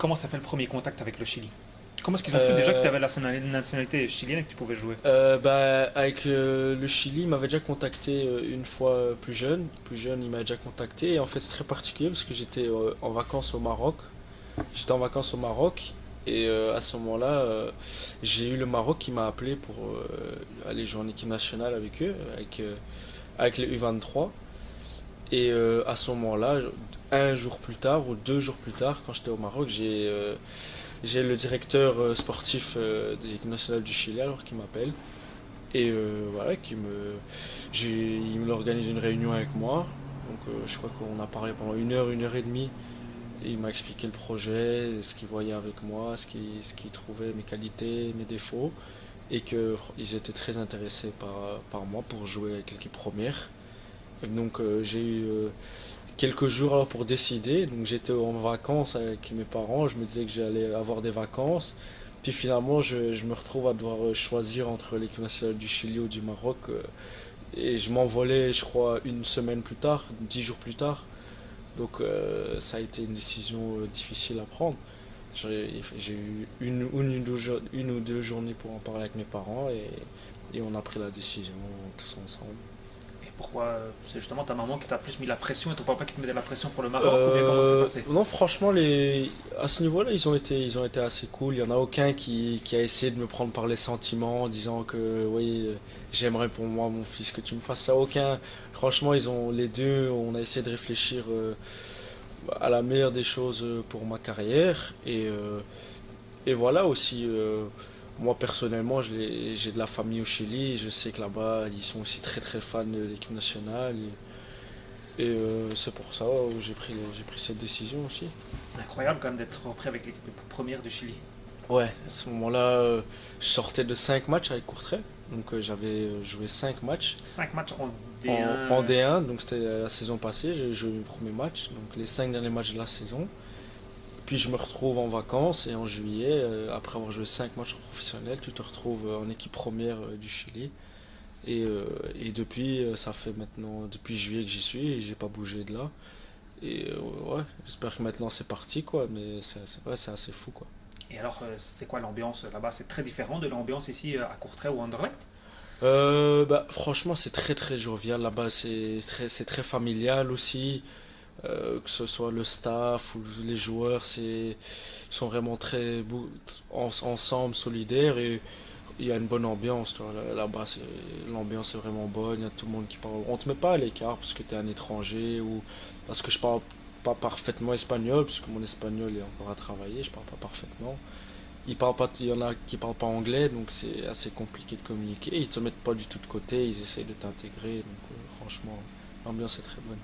comment ça fait le premier contact avec le Chili? Comment est-ce qu'ils ont su déjà que tu Euh, avais la nationalité chilienne et que tu pouvais jouer? Avec le Chili, il m'avait déjà contacté une fois plus jeune. Plus jeune, il m'a déjà contacté. Et en fait, c'est très particulier parce que j'étais en vacances au Maroc. J'étais en vacances au Maroc. Et à ce moment-là, j'ai eu le Maroc qui m'a appelé pour aller jouer en équipe nationale avec eux, avec les U23. Et à ce moment-là, un jour plus tard ou 2 jours plus tard, quand j'étais au Maroc, j'ai le directeur sportif de l'équipe nationale du Chili alors qui m'appelle et voilà il me organise une réunion avec moi. Donc je crois qu'on a parlé pendant une heure et demie. Et il m'a expliqué le projet, ce qu'il voyait avec moi, ce qu'il trouvait, mes qualités, mes défauts, et qu'ils étaient très intéressés par moi pour jouer avec l'équipe première. Et donc j'ai eu quelques jours alors pour décider. Donc j'étais en vacances avec mes parents, je me disais que j'allais avoir des vacances. Puis finalement, je me retrouve à devoir choisir entre l'équipe nationale du Chili ou du Maroc. Et je m'envolais, je crois, une semaine plus tard, 10 jours plus tard. Donc ça a été une décision difficile à prendre. J'ai eu une ou deux journées pour en parler avec mes parents et on a pris la décision tous ensemble. Et pourquoi c'est justement ta maman qui t'a plus mis la pression et ton papa qui te mettait la pression pour le Maroc ou bien comment ça s'est passé? Non, franchement, à ce niveau-là, ils ont été assez cool. Il n'y en a aucun qui a essayé de me prendre par les sentiments en disant que oui, j'aimerais pour moi, mon fils, que tu me fasses ça. Aucun. Franchement, les deux, on a essayé de réfléchir à la meilleure des choses pour ma carrière. Et voilà aussi, moi personnellement, j'ai de la famille au Chili. Je sais que là-bas, ils sont aussi très très fans de l'équipe nationale. Et c'est pour ça où j'ai pris cette décision aussi. Incroyable quand même d'être repris avec l'équipe première du Chili. Ouais, à ce moment-là, je sortais de 5 matchs avec Courtrai. Donc j'avais joué 5 matchs 5 matchs en en D1. D1. Donc c'était la saison passée, j'ai joué mes premiers matchs. Donc les 5 derniers matchs de la saison. Puis je me retrouve en vacances et en juillet, après avoir joué 5 matchs professionnels, tu te retrouves en équipe première du Chili. Et depuis, ça fait maintenant, depuis juillet que j'y suis et j'ai pas bougé de là. Et ouais, j'espère que maintenant c'est parti quoi, mais ouais, c'est assez fou quoi. Et alors, c'est quoi l'ambiance là-bas? C'est très différent de l'ambiance ici à Courtrai ou Anderlecht? Franchement, c'est très très jovial là-bas, c'est très familial aussi. Que ce soit le staff ou les joueurs, ils sont vraiment ensemble, solidaires et il y a une bonne ambiance. Tu vois. Là-bas, l'ambiance est vraiment bonne, il y a tout le monde qui parle. On te met pas à l'écart parce que tu es un étranger ou parce que je parle pas parfaitement espagnol, parce que mon espagnol est encore à travailler, je parle pas parfaitement. Il y en a qui parlent pas anglais, donc c'est assez compliqué de communiquer. Ils te mettent pas du tout de côté, ils essayent de t'intégrer, donc franchement, l'ambiance est très bonne.